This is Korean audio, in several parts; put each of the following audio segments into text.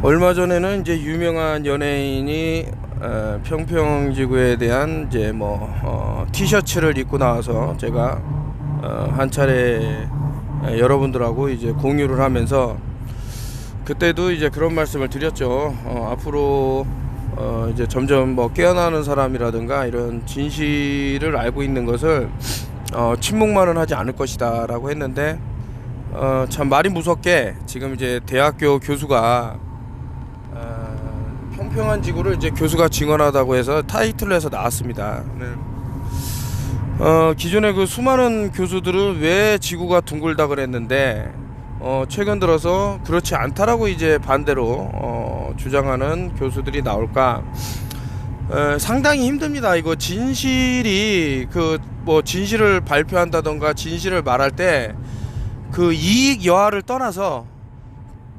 얼마 전에는 이제 유명한 연예인이 평평지구에 대한 이제 티셔츠를 입고 나와서 제가 한 차례 여러분들하고 이제 공유를 하면서 그때도 이제 그런 말씀을 드렸죠. 앞으로 이제 점점 깨어나는 사람이라든가 이런 진실을 알고 있는 것을 침묵만은 하지 않을 것이다 라고 했는데, 참 말이 무섭게 지금 이제 대학교 교수가 평평한 지구를 이제 교수가 증언하다고 해서 타이틀로 해서 나왔습니다. 네. 기존에 그 수많은 교수들은 왜 지구가 둥글다 그랬는데 최근 들어서 그렇지 않다라고 이제 반대로 주장하는 교수들이 나올까? 상당히 힘듭니다. 이거 진실이 진실을 발표한다던가 진실을 말할 때 그 이익 여하를 떠나서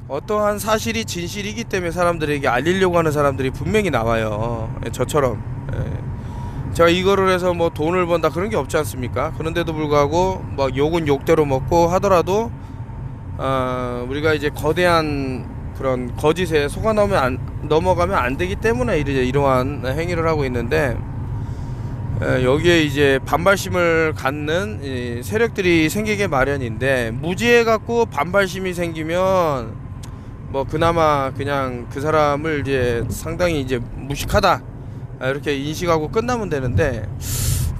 어떠한 사실이 진실이기 때문에 사람들에게 알리려고 하는 사람들이 분명히 나와요. 저처럼. 제가 이거를 해서 돈을 번다 그런 게 없지 않습니까? 그런데도 불구하고 욕은 욕대로 먹고 하더라도 우리가 이제 거대한 그런 거짓에 속아 넘어가면 안 되기 때문에 이러한 행위를 하고 있는데, 여기에 이제 반발심을 갖는 세력들이 생기게 마련인데, 무지해 갖고 반발심이 생기면 그나마 그냥 그 사람을 이제 상당히 이제 무식하다 이렇게 인식하고 끝나면 되는데,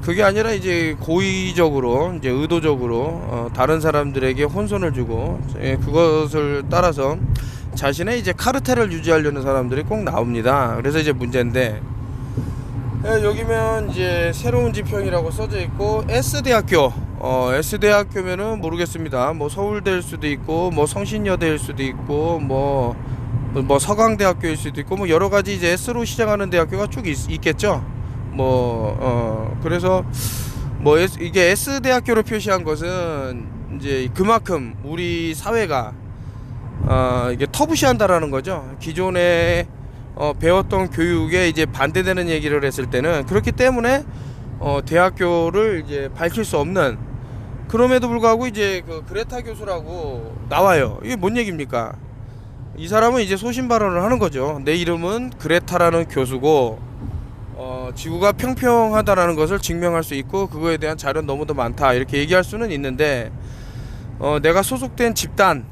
그게 아니라 이제 고의적으로 이제 의도적으로 다른 사람들에게 혼선을 주고 그것을 따라서 자신의 이제 카르텔을 유지하려는 사람들이 꼭 나옵니다. 그래서 이제 문제인데, 여기면 이제 새로운 지평이라고 써져 있고 S대학교, S대학교면은 모르겠습니다. 서울대일 수도 있고 성신여대일 수도 있고 서강대학교일 수도 있고 여러 가지 이제 S로 시작하는 대학교가 쭉 있겠죠. 그래서 이게 S대학교로 표시한 것은 이제 그만큼 우리 사회가 이게 터부시한다라는 거죠. 기존에 배웠던 교육에 이제 반대되는 얘기를 했을 때는 그렇기 때문에 대학교를 이제 밝힐 수 없는, 그럼에도 불구하고 이제 그 그레타 교수라고 나와요. 이게 뭔 얘기입니까? 이 사람은 이제 소신 발언을 하는 거죠. 내 이름은 그레타라는 교수고 지구가 평평하다라는 것을 증명할 수 있고 그거에 대한 자료는 너무도 많다 이렇게 얘기할 수는 있는데, 내가 소속된 집단,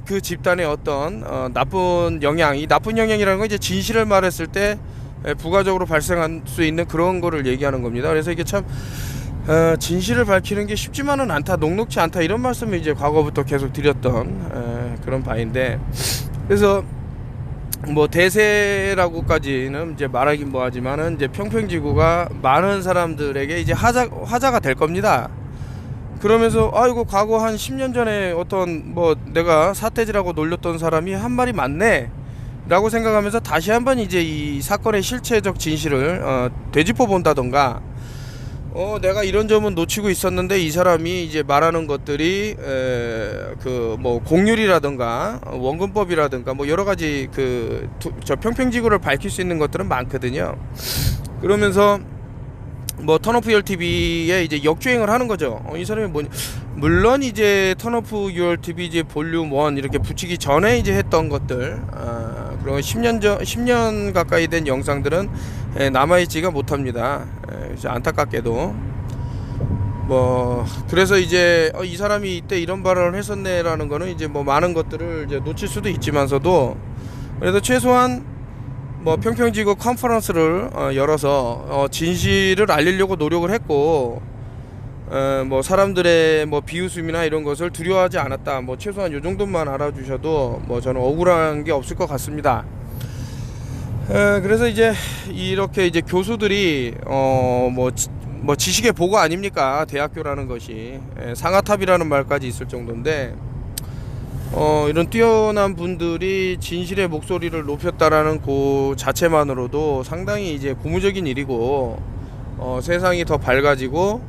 그 집단의 어떤 나쁜 영향, 이 나쁜 영향이라는 건 이제 진실을 말했을 때 부가적으로 발생할 수 있는 그런 거를 얘기하는 겁니다. 그래서 이게 참 진실을 밝히는 게 쉽지만은 않다, 녹록지 않다, 이런 말씀을 이제 과거부터 계속 드렸던 그런 바인데, 그래서 대세라고까지는 이제 말하긴 뭐하지만은 이제 평평지구가 많은 사람들에게 이제 화자가 될 겁니다. 그러면서 아이고 과거 한 10년 전에 어떤 내가 사태지라고 놀렸던 사람이 한 말이 맞네 라고 생각하면서 다시 한번 이제 이 사건의 실체적 진실을 되짚어 본다던가, 내가 이런 점은 놓치고 있었는데 이 사람이 이제 말하는 것들이 공률이라든가 원근법이라든가 여러 가지 저 평평지구를 밝힐 수 있는 것들은 많거든요. 그러면서 턴오프 유얼 TV에 이제 역주행을 하는 거죠. 이 사람이 물론 이제 턴오프 유얼 TV 이제 볼륨 1 이렇게 붙이기 전에 이제 했던 것들, 그리고 10년 가까이 된 영상들은 남아있지가 못합니다. 안타깝게도. 그래서 이제 이 사람이 이때 이런 발언을 했었네라는 거는 이제 많은 것들을 이제 놓칠 수도 있지만서도, 그래도 최소한 평평지구 컨퍼런스를 열어서 진실을 알리려고 노력을 했고, 사람들의 비웃음이나 이런 것을 두려워하지 않았다, 최소한 요 정도만 알아주셔도 저는 억울한 게 없을 것 같습니다. 그래서 이제 이렇게 이제 교수들이 지식의 보고 아닙니까? 대학교라는 것이 상아탑이라는 말까지 있을 정도인데, 이런 뛰어난 분들이 진실의 목소리를 높였다라는 그 자체만으로도 상당히 이제 고무적인 일이고, 세상이 더 밝아지고,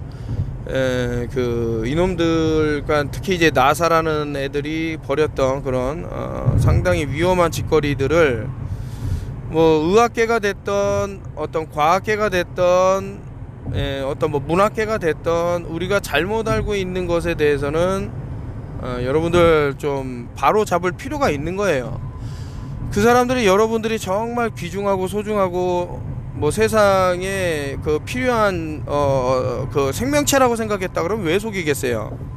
이놈들, 그러니까 특히 이제 나사라는 애들이 벌였던 그런 상당히 위험한 짓거리들을 의학계가 됐던 어떤 과학계가 됐던 어떤 문학계가 됐던 우리가 잘못 알고 있는 것에 대해서는 여러분들 좀 바로 잡을 필요가 있는 거예요. 그 사람들이 여러분들이 정말 귀중하고 소중하고 뭐 세상에 그 필요한 그 생명체라고 생각했다 그러면 왜 속이겠어요?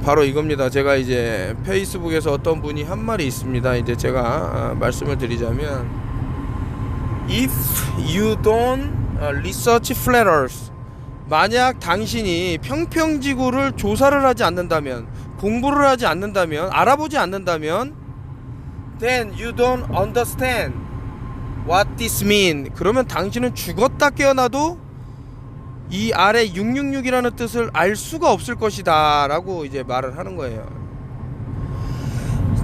바로 이겁니다. 제가 이제 페이스북에서 어떤 분이 한 말이 있습니다. 이제 제가 말씀을 드리자면, If you don't research flat earth, 만약 당신이 평평지구를 조사를 하지 않는다면, 공부를 하지 않는다면, 알아보지 않는다면, then you don't understand what this mean. 그러면 당신은 죽었다 깨어나도 이 아래 666이라는 뜻을 알 수가 없을 것이다 라고 이제 말을 하는 거예요.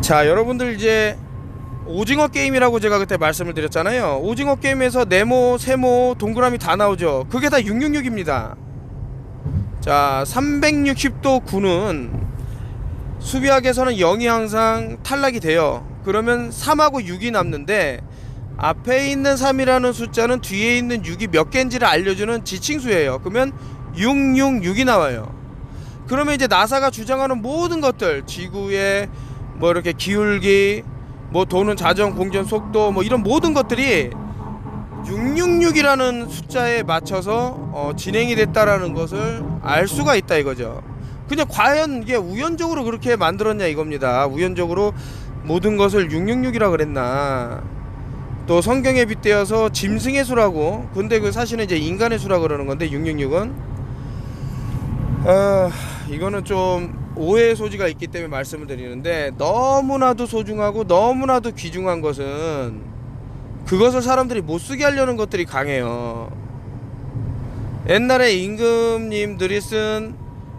자, 여러분들 이제 오징어 게임이라고 제가 그때 말씀을 드렸잖아요. 오징어 게임에서 네모, 세모, 동그라미 다 나오죠. 그게 다 666입니다. 자, 360도 9는 수비학에서는 0이 항상 탈락이 돼요. 그러면 3하고 6이 남는데, 앞에 있는 3이라는 숫자는 뒤에 있는 6이 몇 개인지를 알려주는 지칭수예요. 그러면 666이 나와요. 그러면 이제 나사가 주장하는 모든 것들, 지구의 뭐 이렇게 기울기, 뭐 도는 자전 공전 속도, 뭐 이런 모든 것들이 666이라는 숫자에 맞춰서 진행이 됐다라는 것을 알 수가 있다 이거죠. 그냥 과연 이게 우연적으로 그렇게 만들었냐 이겁니다. 우연적으로 모든 것을 666이라 그랬나. 또 성경에 빗대어서 짐승의 수라고, 근데 그 사실은 이제 인간의 수라 그러는 건데 666은 이거는 좀 오해의 소지가 있기 때문에 말씀을 드리는데, 너무나도 소중하고 너무나도 귀중한 것은 그것을 사람들이 못쓰게 하려는 것들이 강해요. 옛날에 임금님들이 쓴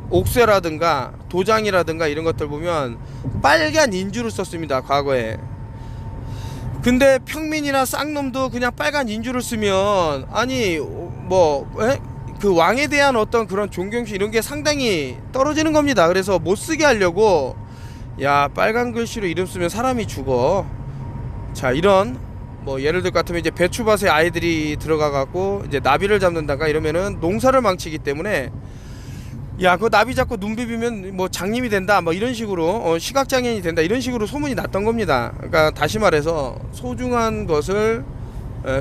옥쇄라든가 도장이라든가 이런 것들 보면 빨간 인주를 썼습니다, 과거에. 근데 평민이나 쌍놈도 그냥 빨간 인주를 쓰면, 아니 뭐 그 왕에 대한 어떤 그런 존경심 이런 게 상당히 떨어지는 겁니다. 그래서 못 쓰게 하려고, 야, 빨간 글씨로 이름 쓰면 사람이 죽어. 자, 이런 뭐 예를 들 것 같으면 이제 배추밭에 아이들이 들어가 갖고 이제 나비를 잡는다가 이러면은 농사를 망치기 때문에, 야, 그 나비 잡고 눈 비비면 뭐 장님이 된다, 뭐 이런 식으로 시각장애인이 된다, 이런 식으로 소문이 났던 겁니다. 그러니까 다시 말해서 소중한 것을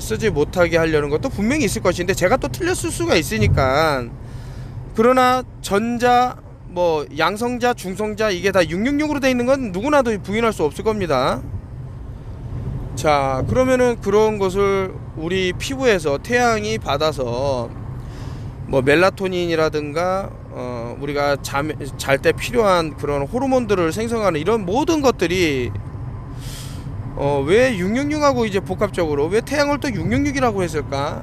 쓰지 못하게 하려는 것도 분명히 있을 것인데, 제가 또 틀렸을 수가 있으니까. 그러나 전자, 뭐 양성자, 중성자 이게 다 666으로 돼 있는 건 누구나도 부인할 수 없을 겁니다. 자, 그러면은 그런 것을 우리 피부에서 태양이 받아서 뭐 멜라토닌이라든가 우리가 잘 때 필요한 그런 호르몬들을 생성하는 이런 모든 것들이 왜 666하고 이제 복합적으로 왜 태양을 또 666이라고 했을까?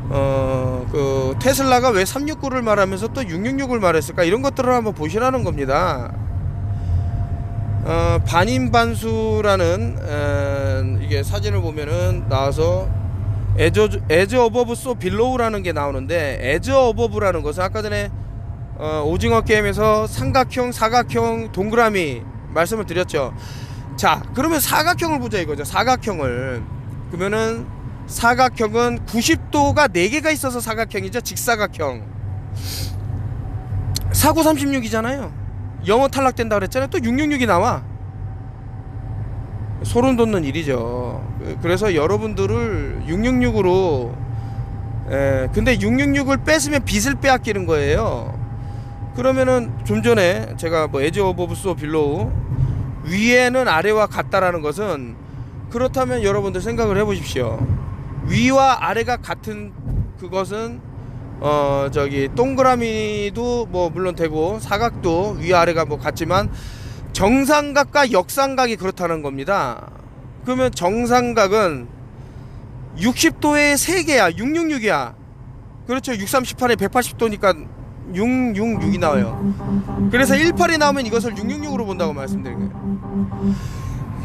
그 테슬라가 왜 369를 말하면서 또 666을 말했을까? 이런 것들을 한번 보시라는 겁니다. 반인반수라는 이게 사진을 보면은 나와서 에즈 어버브 소 빌로우라는 게 나오는데, 에즈 어버브라는 것은 아까 전에 오징어 게임에서 삼각형, 사각형, 동그라미 말씀을 드렸죠. 자, 그러면 사각형을 보자 이거죠. 사각형을. 그러면은 사각형은 90도가 4개가 있어서 사각형이죠. 직사각형. 4936이잖아요. 영어 탈락된다 그랬잖아요. 또 666이 나와. 소름 돋는 일이죠. 그래서 여러분들을 666으로 근데 666을 뺐으면 빚을 빼앗기는 거예요. 그러면은 좀 전에 제가 뭐 에지 오브 소 빌로우, 위에는 아래와 같다라는 것은, 그렇다면 여러분들 생각을 해보십시오. 위와 아래가 같은 그것은 저기 동그라미도 뭐 물론 되고 사각도 위아래가 뭐 같지만 정삼각과 역삼각이 그렇다는 겁니다. 그러면 정삼각은 60도에 3개야. 666이야. 그렇죠. 6, 3, 18에 180도니까 666이 나와요. 그래서 18이 나오면 이것을 666으로 본다고 말씀드린 거예요.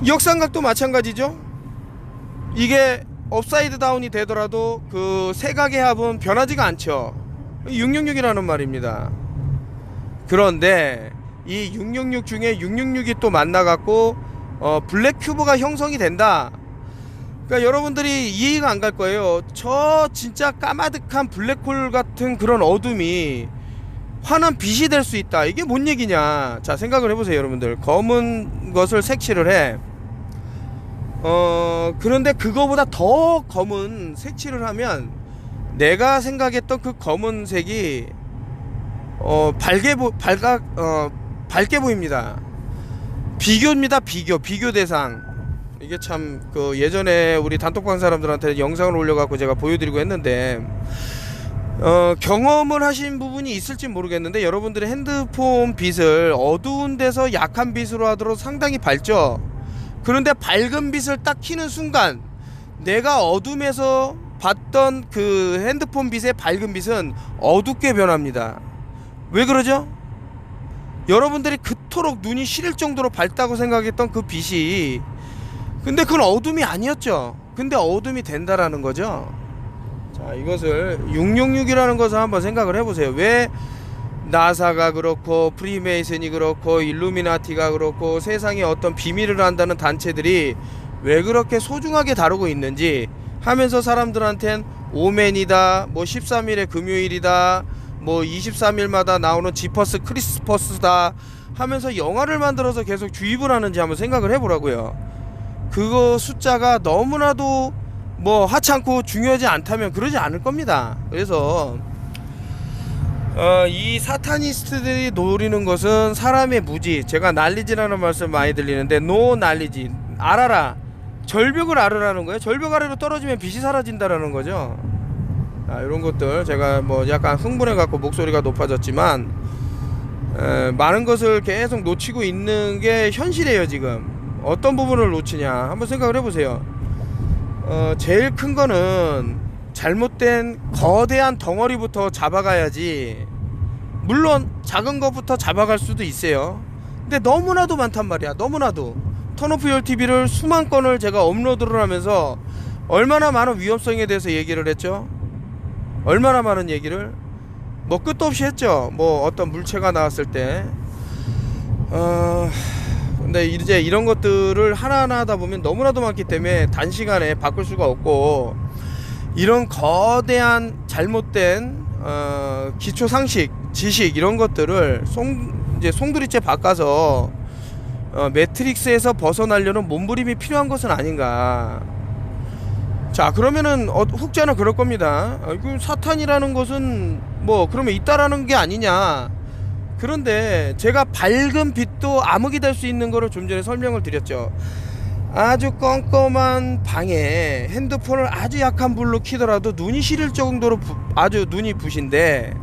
역삼각도 마찬가지죠. 이게 업사이드 다운이 되더라도 그 세각의 합은 변하지가 않죠. 666이라는 말입니다. 그런데 이 666 중에 666이 또 만나갖고 블랙 큐브가 형성이 된다. 그러니까 여러분들이 이해가 안 갈 거예요. 저 진짜 까마득한 블랙홀 같은 그런 어둠이 환한 빛이 될 수 있다. 이게 뭔 얘기냐. 자, 생각을 해보세요 여러분들. 검은 것을 색칠을 해. 그런데 그거보다 더 검은 색칠을 하면 내가 생각했던 그 검은색이 밝게 보입니다. 비교입니다. 비교 대상. 이게 참 그 예전에 우리 단톡방 사람들한테 영상을 올려갖고 제가 보여드리고 했는데 경험을 하신 부분이 있을지 모르겠는데 여러분들의 핸드폰 빛을 어두운 데서 약한 빛으로 하도록 상당히 밝죠. 그런데 밝은 빛을 딱 켜는 순간 내가 어둠에서 봤던 그 핸드폰 빛의 밝은 빛은 어둡게 변합니다. 왜 그러죠? 여러분들이 그토록 눈이 시릴 정도로 밝다고 생각했던 그 빛이 근데 그건 어둠이 아니었죠. 근데 어둠이 된다라는 거죠. 자, 이것을 666이라는 것을 한번 생각을 해보세요. 왜 나사가 그렇고 프리메이슨이 그렇고 일루미나티가 그렇고 세상에 어떤 비밀을 안다는 단체들이 왜 그렇게 소중하게 다루고 있는지 하면서 사람들한텐 오맨이다, 뭐 13일의 금요일이다, 뭐 23일마다 나오는 지퍼스 크리스퍼스다 하면서 영화를 만들어서 계속 주입을 하는지 한번 생각을 해보라고요. 그거 숫자가 너무나도 뭐 하찮고 중요하지 않다면 그러지 않을 겁니다. 그래서 이 사타니스트들이 노리는 것은 사람의 무지, 제가 난리지라는 말씀 많이 들리는데 노 난리지, 알아라, 절벽을 알으라는 거예요. 절벽 아래로 떨어지면 빛이 사라진다라는 거죠. 이런 것들 제가 뭐 약간 흥분해 갖고 목소리가 높아졌지만 많은 것을 계속 놓치고 있는 게 현실이에요. 지금 어떤 부분을 놓치냐 한번 생각을 해보세요. 제일 큰 거는 잘못된 거대한 덩어리부터 잡아가야지. 물론 작은 것부터 잡아갈 수도 있어요. 근데 너무나도 많단 말이야. 너무나도. 턴오프 TV를 수만 건을 제가 업로드를 하면서 얼마나 많은 위험성에 대해서 얘기를 했죠. 얼마나 많은 얘기를 뭐 끝도 없이 했죠. 뭐 어떤 물체가 나왔을 때 근데 이제 이런 것들을 하나하나 하다 보면 너무나도 많기 때문에 단시간에 바꿀 수가 없고, 이런 거대한 잘못된 기초 상식, 지식 이런 것들을 이제 송두리째 바꿔서 매트릭스에서 벗어나려는 몸부림이 필요한 것은 아닌가. 자, 그러면은 혹자는 그럴 겁니다. 그 사탄이라는 것은 뭐 그러면 있다라는 게 아니냐. 그런데 제가 밝은 빛도 암흑이 될 수 있는 거를 좀 전에 설명을 드렸죠. 아주 껌껌한 방에 핸드폰을 아주 약한 불로 켜더라도 눈이 시릴 정도로 아주 눈이 부신데,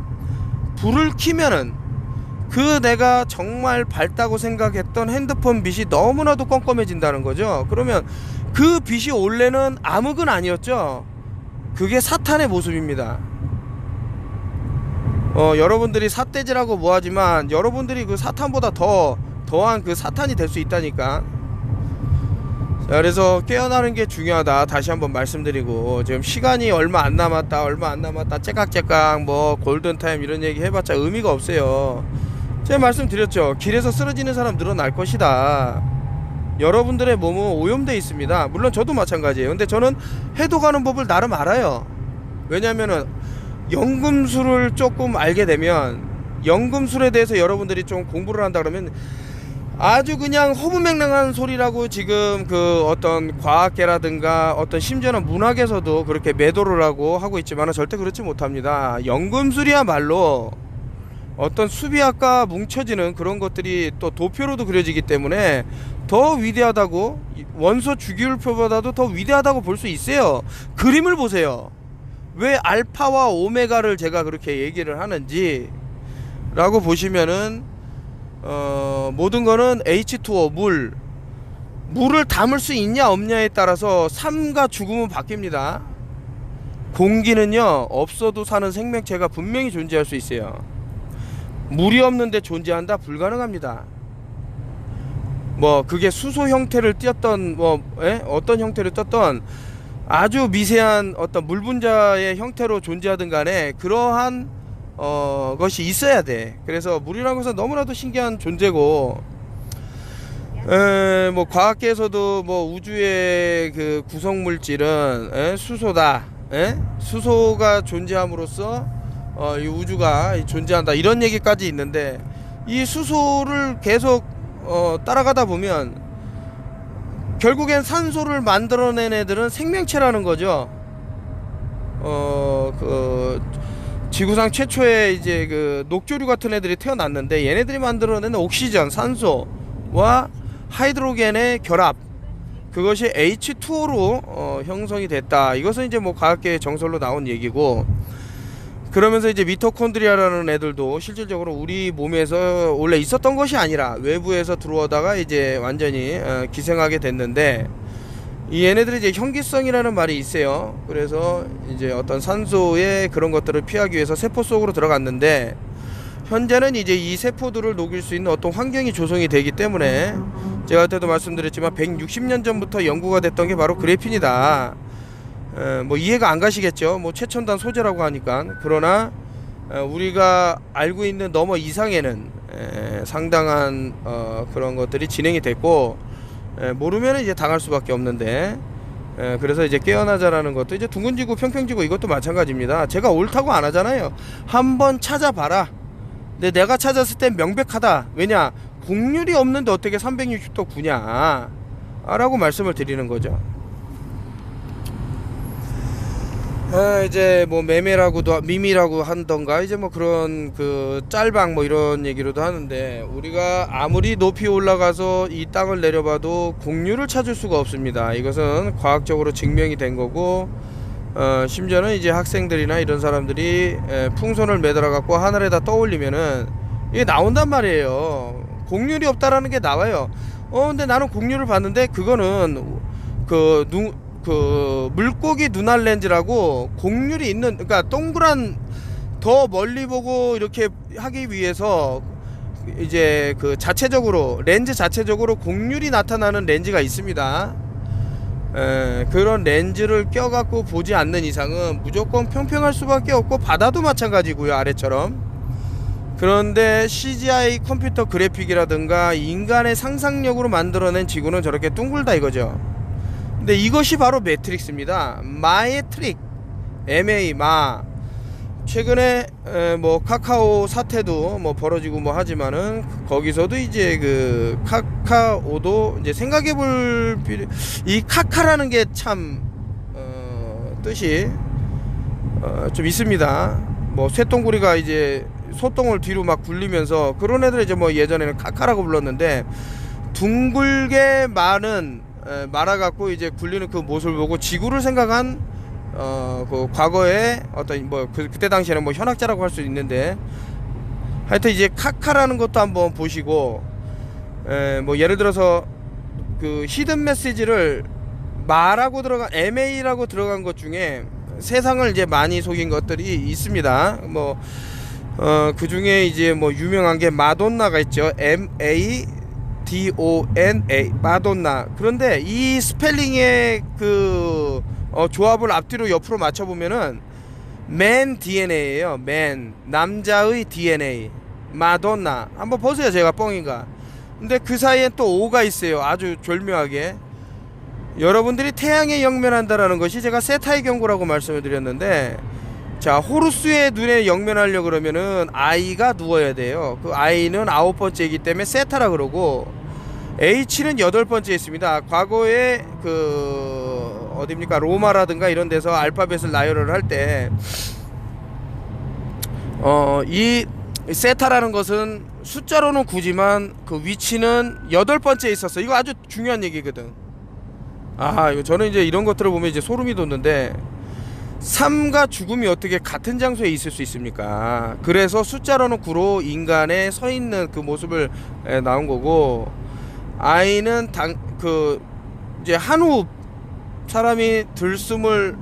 불을 켜면은 그 내가 정말 밝다고 생각했던 핸드폰 빛이 너무나도 껌껌해진다는 거죠. 그러면 그 빛이 원래는 암흑은 아니었죠. 그게 사탄의 모습입니다. 여러분들이 삿대질하고 뭐하지만 여러분들이 그 사탄보다 더한 그 사탄이 될 수 있다니까. 자, 그래서 깨어나는 게 중요하다 다시 한번 말씀드리고, 지금 시간이 얼마 안 남았다 째깍째깍 뭐 골든타임 이런 얘기 해봤자 의미가 없어요. 제가 말씀드렸죠. 길에서 쓰러지는 사람 늘어날 것이다. 여러분들의 몸은 오염되어 있습니다. 물론 저도 마찬가지예요. 근데 저는 해독하는 법을 나름 알아요. 왜냐면은 연금술을 조금 알게 되면, 연금술에 대해서 여러분들이 좀 공부를 한다 그러면 아주 그냥 허무맹랑한 소리라고 지금 그 어떤 과학계라든가 어떤 심지어는 문학에서도 그렇게 매도를 하고 있지만 절대 그렇지 못합니다. 연금술이야말로 어떤 수비학과 뭉쳐지는 그런 것들이 또 도표로도 그려지기 때문에 더 위대하다고, 원소 주기율표보다도 더 위대하다고 볼 수 있어요. 그림을 보세요. 왜 알파와 오메가를 제가 그렇게 얘기를 하는지 라고 보시면은 모든 거는 H2O 물을 담을 수 있냐 없냐에 따라서 삶과 죽음은 바뀝니다. 공기는요 없어도 사는 생명체가 분명히 존재할 수 있어요. 물이 없는데 존재한다? 불가능합니다. 뭐 그게 수소 형태를 띄었던 어떤 형태를 떴던 아주 미세한 어떤 물 분자의 형태로 존재하든 간에 그러한 것이 있어야 돼. 그래서 물이라는 것은 너무나도 신기한 존재고, 뭐 과학계에서도 뭐 우주의 그 구성 물질은 수소다. 수소가 존재함으로써 이 우주가 존재한다, 이런 얘기까지 있는데, 이 수소를 계속 따라가다 보면 결국엔 산소를 만들어낸 애들은 생명체라는 거죠. 그 지구상 최초의 이제 그 녹조류 같은 애들이 태어났는데, 얘네들이 만들어내는 옥시전, 산소와 하이드로겐의 결합, 그것이 H2O로 형성이 됐다. 이것은 이제 뭐 과학계의 정설로 나온 얘기고, 그러면서 이제 미토콘드리아라는 애들도 실질적으로 우리 몸에서 원래 있었던 것이 아니라 외부에서 들어오다가 이제 완전히 기생하게 됐는데, 이 얘네들이 이제 현기성이라는 말이 있어요. 그래서 이제 어떤 산소의 그런 것들을 피하기 위해서 세포 속으로 들어갔는데, 현재는 이제 이 세포들을 녹일 수 있는 어떤 환경이 조성이 되기 때문에, 제가 그때도 말씀드렸지만 160년 전부터 연구가 됐던 게 바로 그래핀이다. 뭐 이해가 안 가시겠죠. 뭐 최첨단 소재라고 하니까. 그러나 우리가 알고 있는 너머 이상에는 상당한 그런 것들이 진행이 됐고, 모르면 이제 당할 수밖에 없는데, 그래서 이제 깨어나자라는 것도, 이제 둥근지구 평평지구 이것도 마찬가지입니다. 제가 옳다고 안 하잖아요. 한번 찾아봐라. 근데 내가 찾았을 땐 명백하다. 왜냐, 곡률이 없는데 어떻게 360도 구냐 라고 말씀을 드리는 거죠. 이제 뭐 매매라고도 미미라고 한던가, 이제 뭐 그런 그 짤방 뭐 이런 얘기로도 하는데, 우리가 아무리 높이 올라가서 이 땅을 내려봐도 곡률을 찾을 수가 없습니다. 이것은 과학적으로 증명이 된 거고, 심지어는 이제 학생들이나 이런 사람들이 풍선을 매달아 갖고 하늘에다 떠올리면은 이게 나온단 말이에요. 곡률이 없다라는 게 나와요. 근데 나는 곡률을 봤는데, 그거는 그 물고기 눈알 렌즈라고 곡률이 있는, 그러니까 동그란, 더 멀리 보고 이렇게 하기 위해서 이제 그 자체적으로 렌즈 자체적으로 곡률이 나타나는 렌즈가 있습니다. 그런 렌즈를 껴갖고 보지 않는 이상은 무조건 평평할 수밖에 없고, 바다도 마찬가지고요, 아래처럼. 그런데 CGI 컴퓨터 그래픽이라든가 인간의 상상력으로 만들어낸 지구는 저렇게 둥글다 이거죠. 근데 이것이 바로 매트릭스입니다. 마의 트릭, MA 마. 최근에 뭐 카카오 사태도 뭐 벌어지고 뭐 하지만은, 거기서도 이제 그 카카오도 이제 생각해볼 이 카카라는 게 참 뜻이 좀 있습니다. 뭐 쇠똥구리가 이제 소똥을 뒤로 막 굴리면서, 그런 애들 이제 뭐 예전에는 카카라고 불렀는데, 둥글게 말아갖고 이제 굴리는 그 모습을 보고 지구를 생각한 그 과거에 어떤 뭐 그때 당시에는 뭐 현학자라고 할 수 있는데, 하여튼 이제 카카라는 것도 한번 보시고, 뭐 예를 들어서 그 히든 메시지를 말하고 들어간 MA라고 들어간 것 중에 세상을 이제 많이 속인 것들이 있습니다. 뭐 그 중에 이제 뭐 유명한 게 마돈나가 있죠. MADONA, 마돈나. 그런데 이 스펠링의 그 조합을 앞뒤로 옆으로 맞춰보면은 맨 DNA예요. 맨, 남자의 DNA. 마돈나. 한번 보세요, 제가 뻥인가. 근데 그 사이엔 또 O가 있어요. 아주 절묘하게. 여러분들이 태양에 영면한다라는 것이, 제가 세타의 경고라고 말씀을 드렸는데, 자, 호루스의 눈에 영면하려 그러면은 I가 누워야 돼요. 그 I는 9번째이기 때문에 세타라 그러고, H는 8번째 있습니다. 과거에 그 어딥니까, 로마라든가 이런 데서 알파벳을 나열을 할 때 이 세타라는 것은 숫자로는 9지만 그 위치는 8번째에 있었어. 이거 아주 중요한 얘기거든. 이거 저는 이제 이런 것들을 보면 이제 소름이 돋는데, 삶과 죽음이 어떻게 같은 장소에 있을 수 있습니까? 그래서 숫자로는 9로 인간의 서 있는 그 모습을 나온 거고, 아이는 이제 한 호흡, 사람이 들숨을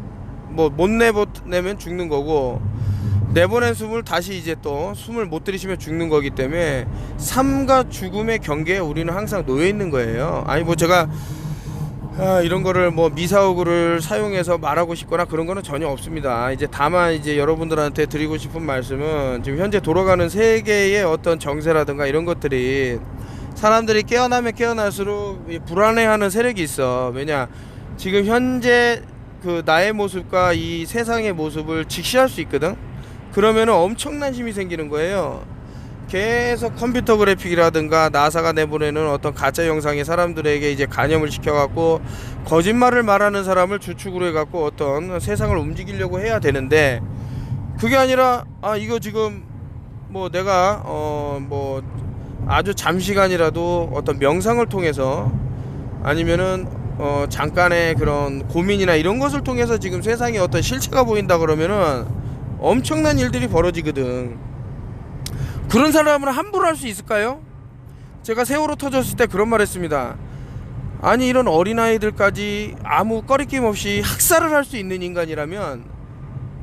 뭐 못 내보내면 죽는 거고, 내보낸 숨을 다시 이제 또 숨을 못 들이쉬면 죽는 거기 때문에, 삶과 죽음의 경계에 우리는 항상 놓여 있는 거예요. 뭐 제가 이런 거를 뭐 미사오구를 사용해서 말하고 싶거나 그런 거는 전혀 없습니다. 이제 다만 이제 여러분들한테 드리고 싶은 말씀은, 지금 현재 돌아가는 세계의 어떤 정세라든가 이런 것들이, 사람들이 깨어나면 깨어날수록 불안해하는 세력이 있어. 왜냐, 지금 현재 그 나의 모습과 이 세상의 모습을 직시할 수 있거든. 그러면은 엄청난 힘이 생기는 거예요. 계속 컴퓨터 그래픽이라든가 나사가 내보내는 어떤 가짜 영상이 사람들에게 이제 간염을 시켜갖고 거짓말을 말하는 사람을 주축으로 해갖고 어떤 세상을 움직이려고 해야 되는데, 그게 아니라 이거 지금 뭐 내가 뭐 아주 잠시간이라도 어떤 명상을 통해서 아니면은 잠깐의 그런 고민이나 이런 것을 통해서 지금 세상에 어떤 실체가 보인다 그러면은 엄청난 일들이 벌어지거든. 그런 사람을 함부로 할 수 있을까요? 제가 세월호 터졌을 때 그런 말 했습니다. 아니, 이런 어린아이들까지 아무 꺼리낌 없이 학살을 할 수 있는 인간이라면,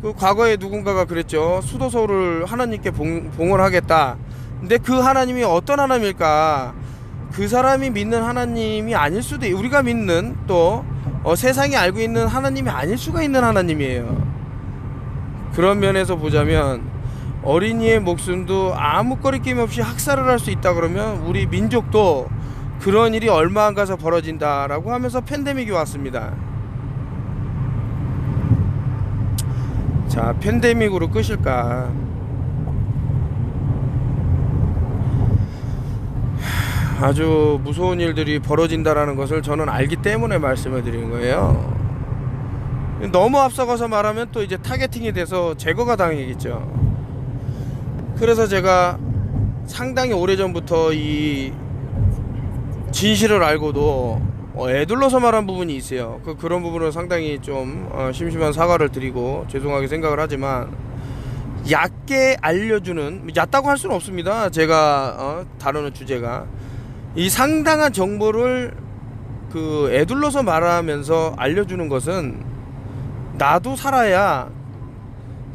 그 과거에 누군가가 그랬죠. 수도서울을 하나님께 봉헌하겠다. 근데 그 하나님이 어떤 하나님일까? 그 사람이 믿는 하나님이 아닐 수도, 우리가 믿는 또 세상이 알고 있는 하나님이 아닐 수가 있는 하나님이에요. 그런 면에서 보자면 어린이의 목숨도 아무 거리낌 없이 학살을 할 수 있다 그러면 우리 민족도 그런 일이 얼마 안 가서 벌어진다라고 하면서 팬데믹이 왔습니다. 자, 팬데믹으로 끝일까? 아주 무서운 일들이 벌어진다라는 것을 저는 알기 때문에 말씀을 드리는 거예요. 너무 앞서가서 말하면 또 이제 타겟팅이 돼서 제거가 당하겠죠. 그래서 제가 상당히 오래전부터 이 진실을 알고도 애둘러서 말한 부분이 있어요. 그런 부분은 상당히 좀 심심한 사과를 드리고 죄송하게 생각을 하지만, 얕게 알려주는, 얕다고 할 수는 없습니다. 제가 다루는 주제가 이 상당한 정보를 애둘러서 말하면서 알려주는 것은 나도 살아야,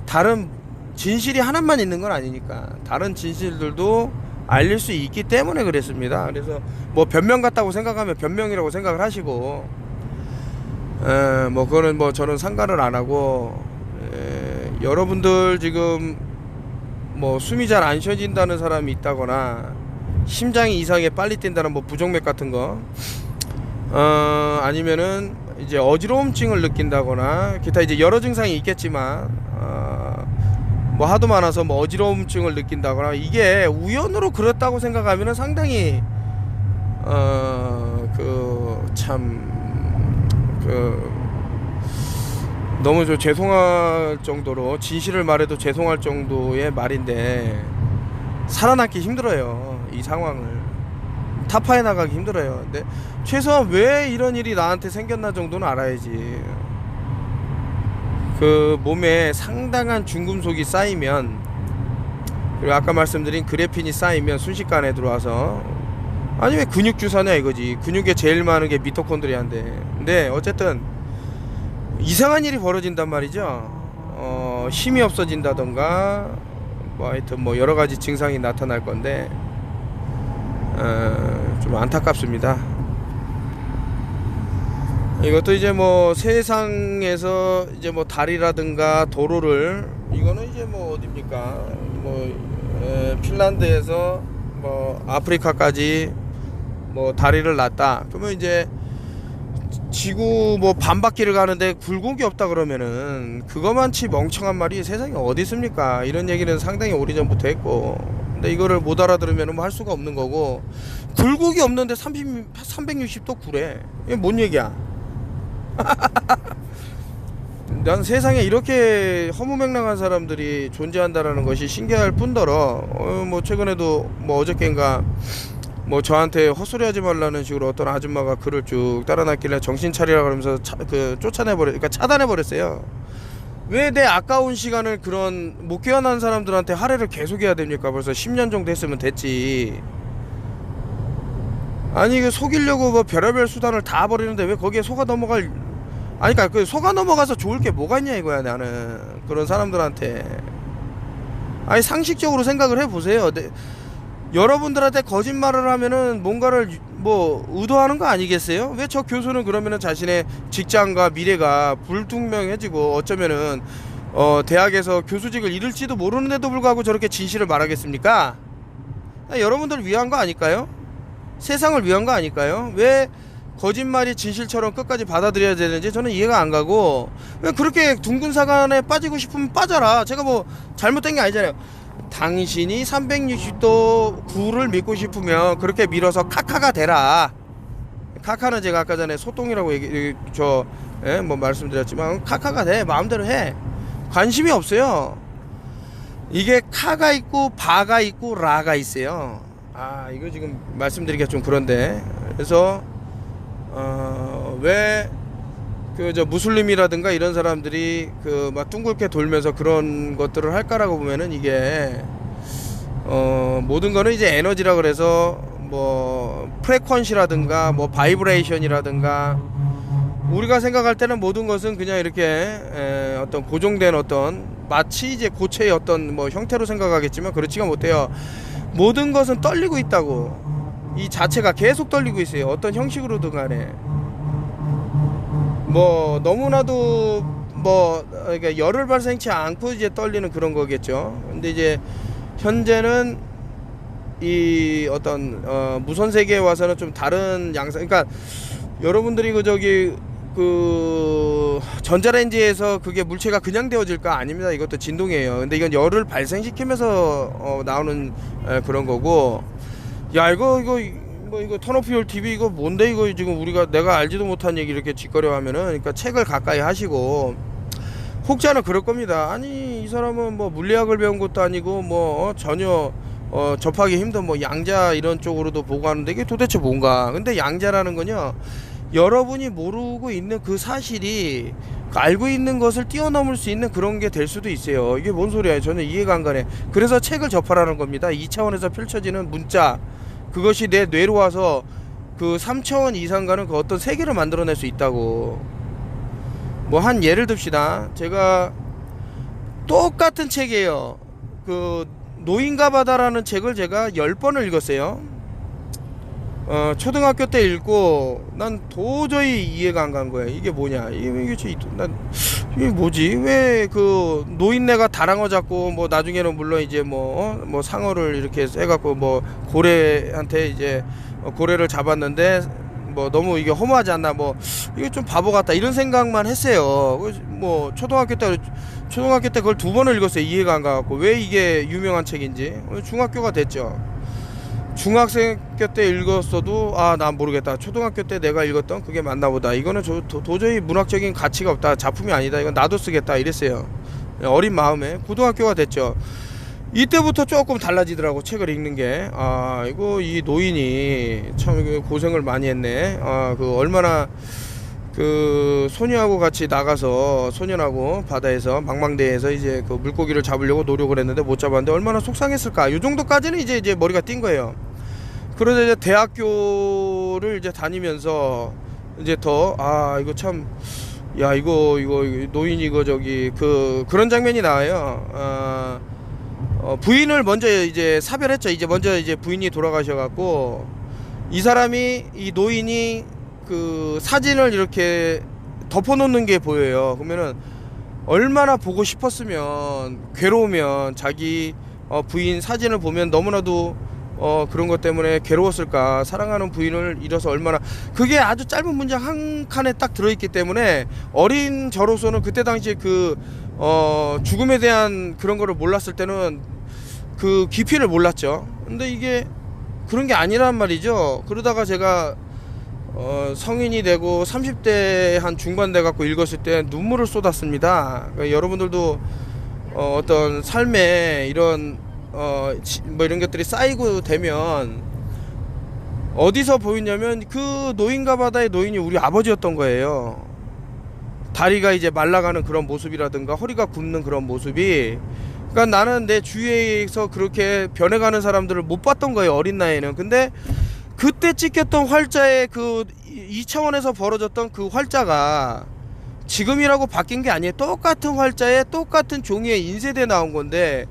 다른 진실이 하나만 있는 건 아니니까 다른 진실들도 알릴 수 있기 때문에 그랬습니다. 그래서 뭐 변명 같다고 생각하면 변명이라고 생각을 하시고, 뭐 그거는 뭐 저는 상관을 안 하고, 여러분들 지금 뭐 숨이 잘 안 쉬어진다는 사람이 있다거나 심장이 이상하게 빨리 뛴다는 뭐 부정맥 같은 거, 아니면은 이제 어지러움증을 느낀다거나 기타 이제 여러 증상이 있겠지만, 뭐 하도 많아서 뭐 어지러움증을 느낀다거나, 이게 우연으로 그렇다고 생각하면은 상당히 너무 죄송할 정도로, 진실을 말해도 죄송할 정도의 말인데 살아남기 힘들어요. 이 상황을 타파해 나가기 힘들어요. 근데 최소한 왜 이런 일이 나한테 생겼나 정도는 알아야지. 그 몸에 상당한 중금속이 쌓이면, 그리고 아까 말씀드린 그래핀이 쌓이면 순식간에 들어와서, 아니 왜 근육 주사냐 이거지. 근육에 제일 많은 게 미토콘드리아인데. 근데 어쨌든 이상한 일이 벌어진단 말이죠. 힘이 없어진다던가 뭐 하여튼 뭐 여러가지 증상이 나타날 건데, 좀 안타깝습니다. 이것도 이제 뭐 세상에서 이제 뭐 다리라든가 도로를, 이거는 이제 뭐 어딥니까, 뭐 핀란드에서 뭐 아프리카까지 뭐 다리를 놨다 그러면 이제 지구 뭐 반바퀴를 가는데 굴곡이 없다 그러면은 그거만치 멍청한 말이 세상에 어디 있습니까? 이런 얘기는 상당히 오래전부터 했고, 근데 이거를 못 알아들으면 뭐 할 수가 없는 거고, 굴곡이 없는데 360도 구래. 이게 뭔 얘기야? 난 세상에 이렇게 허무맹랑한 사람들이 존재한다라는 것이 신기할 뿐더러, 뭐 최근에도 뭐 어저께인가 뭐 저한테 헛소리 하지 말라는 식으로 어떤 아줌마가 글을 쭉 따라놨길래 정신 차리라 그러면서 그러니까 차단해 버렸어요. 왜 내 아까운 시간을 그런 못 깨어난 사람들한테 할애를 계속 해야 됩니까? 벌써 10년 정도 했으면 됐지. 아니 그 속이려고 뭐 별의별 수단을 다 버리는데 왜 거기에 속아 넘어갈, 아니 그러니까 그 속아 넘어가서 좋을 게 뭐가 있냐 이거야. 나는 그런 사람들한테, 아니 상식적으로 생각을 해보세요. 여러분들한테 거짓말을 하면은 뭔가를 뭐 의도하는 거 아니겠어요? 왜 저 교수는 그러면은 자신의 직장과 미래가 불투명해지고 어쩌면은 대학에서 교수직을 잃을지도 모르는데도 불구하고 저렇게 진실을 말하겠습니까? 여러분들 위한 거 아닐까요? 세상을 위한 거 아닐까요? 왜 거짓말이 진실처럼 끝까지 받아들여야 되는지 저는 이해가 안 가고, 왜 그렇게 둥근 사관에 빠지고 싶으면 빠져라. 제가 뭐 잘못된 게 아니잖아요. 당신이 360도 구를 믿고 싶으면 그렇게 밀어서 카카가 되라. 카카는 제가 아까 전에 소똥이라고 뭐 말씀드렸지만 카카가 돼. 마음대로 해. 관심이 없어요. 이게 카가 있고 바가 있고 라가 있어요. 이거 지금 말씀드리기가 좀 그런데, 그래서 왜 그 무슬림이라든가 이런 사람들이 그 막 둥글게 돌면서 그런 것들을 할까라고 보면은, 이게 모든 거는 이제 에너지라 그래서 뭐 프레퀀시라든가 뭐 바이브레이션이라든가, 우리가 생각할 때는 모든 것은 그냥 이렇게 어떤 고정된 어떤, 마치 이제 고체의 어떤 뭐 형태로 생각하겠지만 그렇지가 못해요. 모든 것은 떨리고 있다고. 이 자체가 계속 떨리고 있어요. 어떤 형식으로든 간에. 뭐 너무나도 뭐 그러니까 열을 발생치 않고 이제 떨리는 그런 거겠죠. 근데 이제 현재는 이 어떤 무선 세계에 와서는 좀 다른 양상. 그러니까 여러분들이 그 전자레인지에서 그게 물체가 그냥 데워질까? 아닙니다. 이것도 진동이에요. 근데 이건 열을 발생시키면서 나오는 그런 거고. 야, 이거 턴오프율 TV 이거 뭔데? 이거 지금 내가 알지도 못한 얘기 이렇게 짓거려 하면은, 그러니까 책을 가까이 하시고. 혹자는 그럴 겁니다. 아니, 이 사람은 뭐 물리학을 배운 것도 아니고 뭐 전혀 접하기 힘든 뭐 양자 이런 쪽으로도 보고 하는데, 이게 도대체 뭔가. 근데 양자라는 건요, 여러분이 모르고 있는 그 사실이 알고 있는 것을 뛰어넘을 수 있는 그런 게 될 수도 있어요. 이게 뭔 소리야? 저는 이해가 안 가네. 그래서 책을 접하라는 겁니다. 2차원에서 펼쳐지는 문자, 그것이 내 뇌로 와서 그 3차원 이상 가는 그 어떤 세계를 만들어낼 수 있다고. 뭐 한 예를 듭시다. 제가 똑같은 책이에요. 그 노인과 바다라는 책을 제가 10번을 읽었어요. 초등학교 때 읽고 난 도저히 이해가 안 간 거야. 이게 뭐냐? 이게 뭐지? 왜 그 노인네가 다랑어 잡고, 뭐 나중에는 물론 이제 뭐 상어를 이렇게 해갖고 뭐 고래한테 이제 고래를 잡았는데, 뭐 너무 이게 허무하지 않나? 뭐 이게 좀 바보 같다 이런 생각만 했어요. 뭐 초등학교 때 그걸 2번을 읽었어요. 이해가 안 가갖고 왜 이게 유명한 책인지. 중학교가 됐죠. 중학생 때 읽었어도 난 모르겠다. 초등학교 때 내가 읽었던 그게 맞나 보다. 이거는 도저히 문학적인 가치가 없다. 작품이 아니다. 이건 나도 쓰겠다. 이랬어요. 어린 마음에. 고등학교가 됐죠. 이때부터 조금 달라지더라고. 책을 읽는 게. 이거 이 노인이 참 고생을 많이 했네. 그 얼마나 그 소녀하고 같이 나가서, 소년하고 바다에서 망망대해에서 이제 그 물고기를 잡으려고 노력을 했는데 못 잡았는데 얼마나 속상했을까. 요 정도까지는 이제 머리가 띈 거예요. 그러다 이제 대학교를 이제 다니면서 이제 더 이거 참, 야, 이거 노인이 이거 그런 장면이 나와요. 부인을 먼저 이제 사별했죠. 이제 먼저 이제 부인이 돌아가셔갖고, 이 노인이 그 사진을 이렇게 덮어놓는 게 보여요. 그러면은 얼마나 보고 싶었으면, 괴로우면 자기 부인 사진을 보면 너무나도 그런 것 때문에 괴로웠을까. 사랑하는 부인을 잃어서 얼마나. 그게 아주 짧은 문장 한 칸에 딱 들어있기 때문에 어린 저로서는 그때 당시에 죽음에 대한 그런 거를 몰랐을 때는 그 깊이를 몰랐죠. 근데 이게 그런 게 아니란 말이죠. 그러다가 제가 성인이 되고 30대 한 중반 돼 갖고 읽었을 때 눈물을 쏟았습니다. 그러니까 여러분들도 어떤 삶에 이런 뭐 이런 것들이 쌓이고 되면 어디서 보이냐면, 그 노인과 바다의 노인이 우리 아버지였던 거예요. 다리가 이제 말라가는 그런 모습이라든가 허리가 굽는 그런 모습이. 그러니까 나는 내 주위에서 그렇게 변해가는 사람들을 못 봤던 거예요, 어린 나이에는. 근데 그때 찍혔던 활자의 그 2차원에서 벌어졌던 그 활자가 지금이라고 바뀐 게 아니에요. 똑같은 활자에 똑같은 종이에 인쇄돼 나온 건데,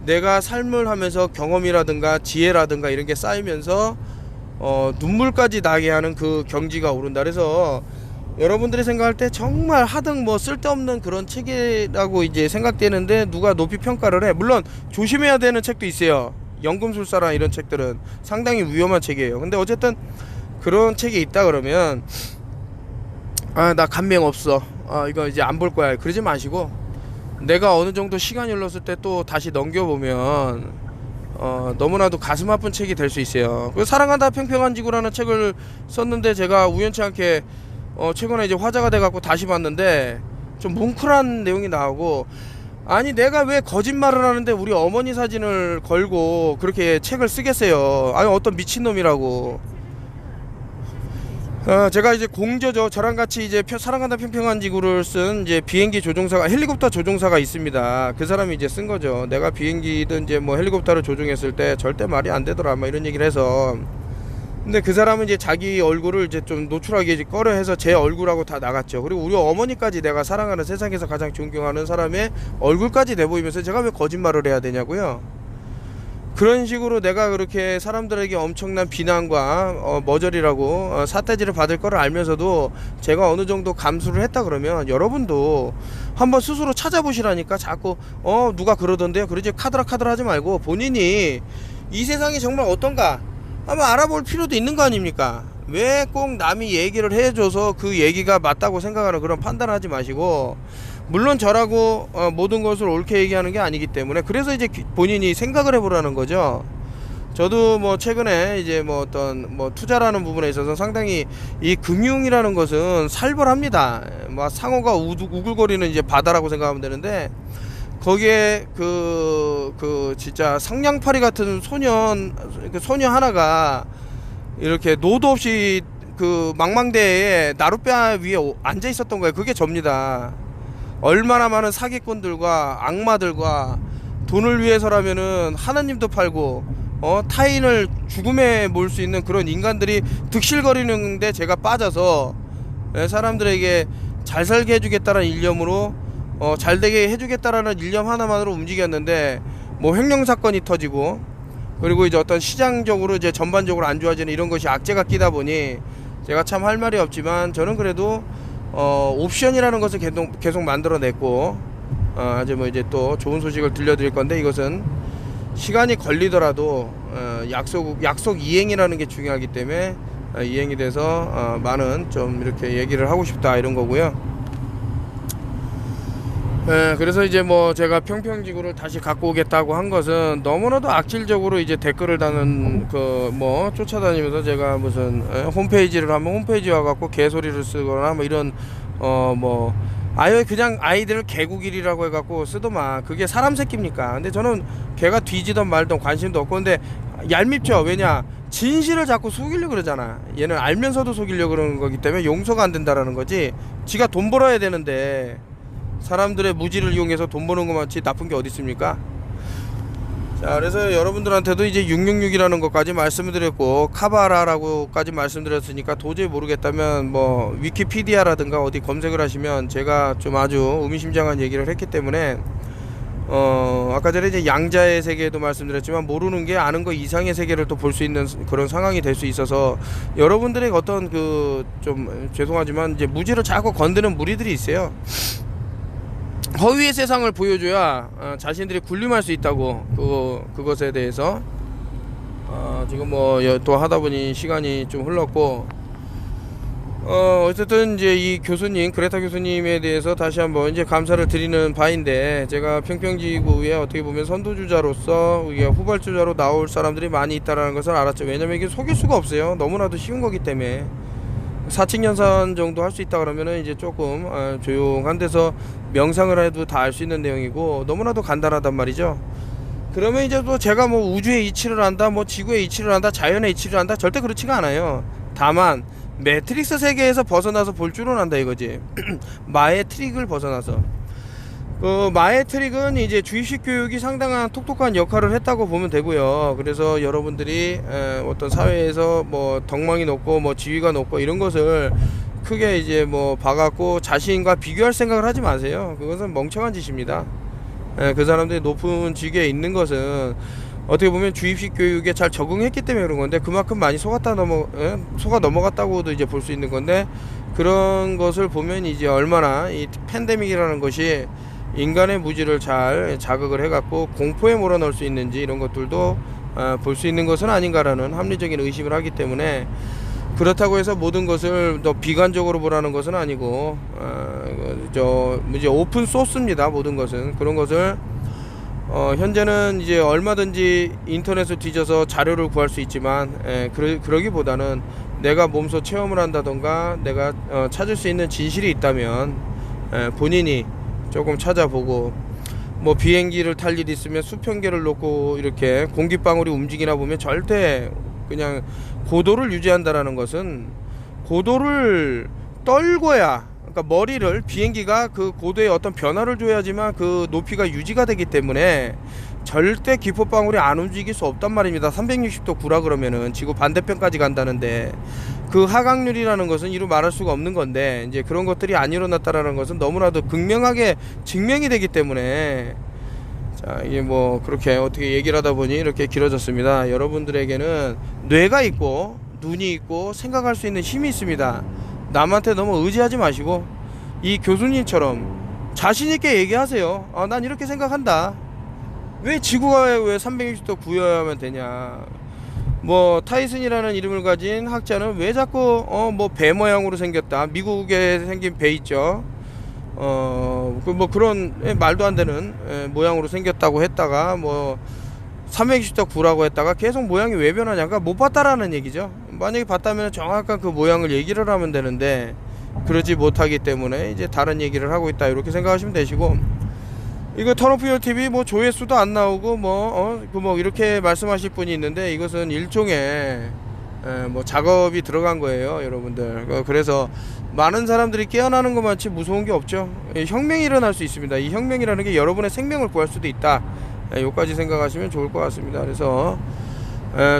내가 삶을 하면서 경험이라든가 지혜라든가 이런 게 쌓이면서 눈물까지 나게 하는 그 경지가 오른다. 그래서 여러분들이 생각할 때 정말 하등 뭐 쓸데없는 그런 책이라고 이제 생각되는데, 누가 높이 평가를 해. 물론 조심해야 되는 책도 있어요. 연금술사나 이런 책들은 상당히 위험한 책이에요. 근데 어쨌든 그런 책이 있다 그러면, 나 감명 없어, 이거 이제 안 볼 거야, 그러지 마시고, 내가 어느 정도 시간이 흘렀을 때 또 다시 넘겨보면 너무나도 가슴 아픈 책이 될 수 있어요. 그 사랑한다 평평한 지구라는 책을 썼는데 제가 우연치 않게 최근에 이제 화제가 돼갖고 다시 봤는데 좀 뭉클한 내용이 나오고, 아니 내가 왜 거짓말을 하는데 우리 어머니 사진을 걸고 그렇게 책을 쓰겠어요. 아니 어떤 미친놈이라고. 제가 이제 공저죠. 저랑 같이 이제 사랑한다 평평한 지구를 쓴 이제 비행기 조종사가, 헬리콥터 조종사가 있습니다. 그 사람이 이제 쓴 거죠. 내가 비행기든 이제 뭐 헬리콥터를 조종했을 때 절대 말이 안 되더라, 뭐 이런 얘기를 해서. 근데 그 사람은 이제 자기 얼굴을 이제 좀 노출하게 이제 꺼려 해서 제 얼굴하고 다 나갔죠. 그리고 우리 어머니까지, 내가 사랑하는 세상에서 가장 존경하는 사람의 얼굴까지 내보이면서 제가 왜 거짓말을 해야 되냐고요. 그런 식으로 내가 그렇게 사람들에게 엄청난 비난과 머저리라고 삿대질을 받을 거를 알면서도 제가 어느 정도 감수를 했다 그러면 여러분도 한번 스스로 찾아보시라니까. 자꾸 누가 그러던데요, 그러지 카드라 하지 말고 본인이 이 세상이 정말 어떤가 한번 알아볼 필요도 있는 거 아닙니까? 왜 꼭 남이 얘기를 해줘서 그 얘기가 맞다고 생각하는 그런 판단을 하지 마시고, 물론 저라고 모든 것을 옳게 얘기하는 게 아니기 때문에, 그래서 이제 본인이 생각을 해보라는 거죠. 저도 뭐 최근에 이제 뭐 어떤 뭐 투자라는 부분에 있어서 상당히 이 금융이라는 것은 살벌합니다. 뭐 상어가 우글거리는 이제 바다라고 생각하면 되는데, 거기에 그 진짜 성냥팔이 같은 소녀 하나가 이렇게 노도 없이 그 망망대에 나룻배 위에 앉아 있었던 거예요. 그게 접니다. 얼마나 많은 사기꾼들과 악마들과 돈을 위해서라면은 하나님도 팔고 타인을 죽음에 몰 수 있는 그런 인간들이 득실거리는데 제가 빠져서 사람들에게 잘 살게 해주겠다는 일념으로 잘 되게 해주겠다라는 일념 하나만으로 움직였는데, 뭐 횡령사건이 터지고, 그리고 이제 어떤 시장적으로 이제 전반적으로 안 좋아지는 이런 것이 악재가 끼다 보니 제가 참 할 말이 없지만, 저는 그래도 옵션이라는 것을 계속 만들어냈고, 아주 뭐 이제 또 좋은 소식을 들려드릴 건데, 이것은 시간이 걸리더라도 약속 이행이라는 게 중요하기 때문에 이행이 돼서 많은 좀 이렇게 얘기를 하고 싶다, 이런 거고요. 그래서 이제 뭐 제가 평평지구를 다시 갖고 오겠다고 한 것은, 너무나도 악질적으로 이제 댓글을 다는 뭐 쫓아다니면서 제가 무슨 홈페이지를 하면 홈페이지 와갖고 개소리를 쓰거나 뭐 이런 뭐 아예 그냥 아이들을 개구길이라고 해갖고 쓰더만, 그게 사람 새끼입니까? 근데 저는 걔가 뒤지던 말던 관심도 없고. 근데 얄밉죠. 왜냐, 진실을 자꾸 속이려고 그러잖아. 얘는 알면서도 속이려고 그러는 거기 때문에 용서가 안 된다라는 거지. 지가 돈 벌어야 되는데 사람들의 무지를 이용해서 돈 버는 것만치 나쁜 게 어디 있습니까? 자, 그래서 여러분들한테도 이제 666이라는 것까지 말씀을 드렸고, 카바라라고까지 말씀드렸으니까 도저히 모르겠다면 뭐 위키피디아라든가 어디 검색을 하시면 제가 좀 아주 의미심장한 얘기를 했기 때문에 아까 전에 이제 양자의 세계에도 말씀드렸지만, 모르는 게 아는 거 이상의 세계를 또 볼 수 있는 그런 상황이 될 수 있어서, 여러분들의 어떤 좀 죄송하지만 이제 무지를 자꾸 건드는 무리들이 있어요. 허위의 세상을 보여줘야 자신들이 군림할 수 있다고. 그것에 대해서 지금 뭐 또 하다 보니 시간이 좀 흘렀고, 어쨌든 이제 이 교수님, 그레타 교수님에 대해서 다시 한번 이제 감사를 드리는 바인데, 제가 평평지구에 어떻게 보면 선도주자로서 후발주자로 나올 사람들이 많이 있다라는 것을 알았죠. 왜냐면 이게 속일 수가 없어요. 너무나도 쉬운 거기 때문에. 사칙연산 정도 할 수 있다 그러면은 이제 조금 조용한 데서 명상을 해도 다 알 수 있는 내용이고, 너무나도 간단하단 말이죠. 그러면 이제 또 제가 뭐 우주의 이치를 한다, 뭐 지구의 이치를 한다, 자연의 이치를 한다, 절대 그렇지가 않아요. 다만 매트릭스 세계에서 벗어나서 볼 줄은 안다 이거지. 마의 트릭을 벗어나서. 마의 트릭은 이제 주입식 교육이 상당한 똑똑한 역할을 했다고 보면 되고요. 그래서 여러분들이 어떤 사회에서 뭐 덕망이 높고 뭐 지위가 높고 이런 것을 크게 이제 뭐 봐갖고 자신과 비교할 생각을 하지 마세요. 그것은 멍청한 짓입니다. 그 사람들이 높은 직위에 있는 것은 어떻게 보면 주입식 교육에 잘 적응했기 때문에 그런 건데, 그만큼 많이 속아 넘어갔다고도 이제 볼 수 있는 건데, 그런 것을 보면 이제 얼마나 이 팬데믹이라는 것이 인간의 무지를 잘 자극을 해갖고 공포에 몰아넣을 수 있는지, 이런 것들도 볼 수 있는 것은 아닌가라는 합리적인 의심을 하기 때문에, 그렇다고 해서 모든 것을 더 비관적으로 보라는 것은 아니고 이제 오픈 소스입니다. 모든 것은 그런 것을 현재는 이제 얼마든지 인터넷을 뒤져서 자료를 구할 수 있지만 그러기보다는 내가 몸소 체험을 한다던가 내가 찾을 수 있는 진실이 있다면 본인이 조금 찾아보고 뭐 비행기를 탈 일이 있으면 수평계를 놓고 이렇게 공기방울이 움직이나 보면 절대 그냥 고도를 유지한다라는 것은 고도를 떨궈야, 그러니까 머리를 비행기가 그 고도에 어떤 변화를 줘야지만 그 높이가 유지가 되기 때문에 절대 기포방울이 안 움직일 수 없단 말입니다. 360도 구라 그러면은 지구 반대편까지 간다는데 그 하강률이라는 것은 이루 말할 수가 없는 건데 이제 그런 것들이 안 일어났다라는 것은 너무나도 극명하게 증명이 되기 때문에 자, 이게 뭐 그렇게 어떻게 얘기를 하다 보니 이렇게 길어졌습니다. 여러분들에게는 뇌가 있고 눈이 있고 생각할 수 있는 힘이 있습니다. 남한테 너무 의지하지 마시고 이 교수님처럼 자신 있게 얘기하세요. 난 이렇게 생각한다. 왜 지구가 왜 360도 구여야만 되냐. 뭐 타이슨이라는 이름을 가진 학자는 왜 자꾸 뭐 배 모양으로 생겼다. 미국에 생긴 배 있죠. 뭐 그런 말도 안 되는 모양으로 생겼다고 했다가 뭐 360도 구라고 했다가 계속 모양이 왜 변하냐. 그러니까 못 봤다라는 얘기죠. 만약에 봤다면 정확한 그 모양을 얘기를 하면 되는데 그러지 못하기 때문에 이제 다른 얘기를 하고 있다. 이렇게 생각하시면 되시고, 이거 턴오프 TV 뭐 조회수도 안 나오고 뭐 이렇게 말씀하실 분이 있는데 이것은 일종의 뭐 작업이 들어간 거예요, 여러분들. 그래서 많은 사람들이 깨어나는 것만치 무서운 게 없죠. 혁명이 일어날 수 있습니다. 이 혁명이라는 게 여러분의 생명을 구할 수도 있다. 요까지 생각하시면 좋을 것 같습니다. 그래서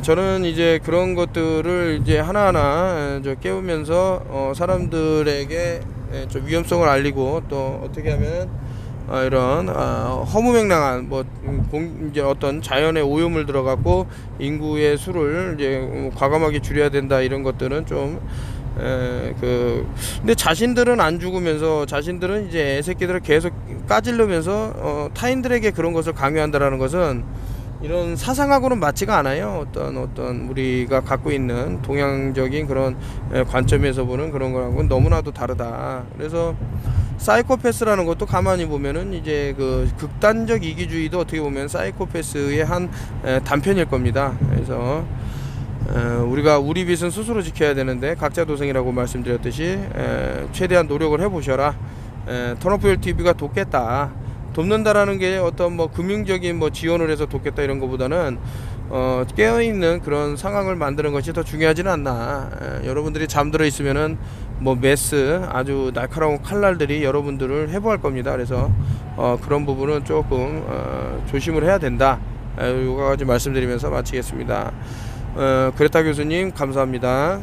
저는 이제 그런 것들을 이제 하나하나 깨우면서 사람들에게 좀 위험성을 알리고 또 어떻게 하면 이런 허무맹랑한 뭐 이제 어떤 자연의 오염을 들어갖고 인구의 수를 이제 과감하게 줄여야 된다, 이런 것들은 좀 근데 자신들은 안 죽으면서 자신들은 이제 애새끼들을 계속 까질르면서 타인들에게 그런 것을 강요한다라는 것은 이런 사상하고는 맞지가 않아요. 어떤 우리가 갖고 있는 동양적인 그런 관점에서 보는 그런 거랑은 너무나도 다르다. 그래서 사이코패스라는 것도 가만히 보면은 이제 그 극단적 이기주의도 어떻게 보면 사이코패스의 한 단편일 겁니다. 그래서 우리가 우리 빚은 스스로 지켜야 되는데 각자 도생이라고 말씀드렸듯이 최대한 노력을 해보셔라. 턴오프 TV가 돕겠다. 돕는다라는 게 어떤 뭐 금융적인 뭐 지원을 해서 돕겠다 이런 것보다는 깨어있는 그런 상황을 만드는 것이 더 중요하지는 않나. 여러분들이 잠들어 있으면은 뭐 메스 아주 날카로운 칼날들이 여러분들을 해부할 겁니다. 그래서 그런 부분은 조금 조심을 해야 된다. 요거까지 말씀드리면서 마치겠습니다. 그레타 교수님 감사합니다.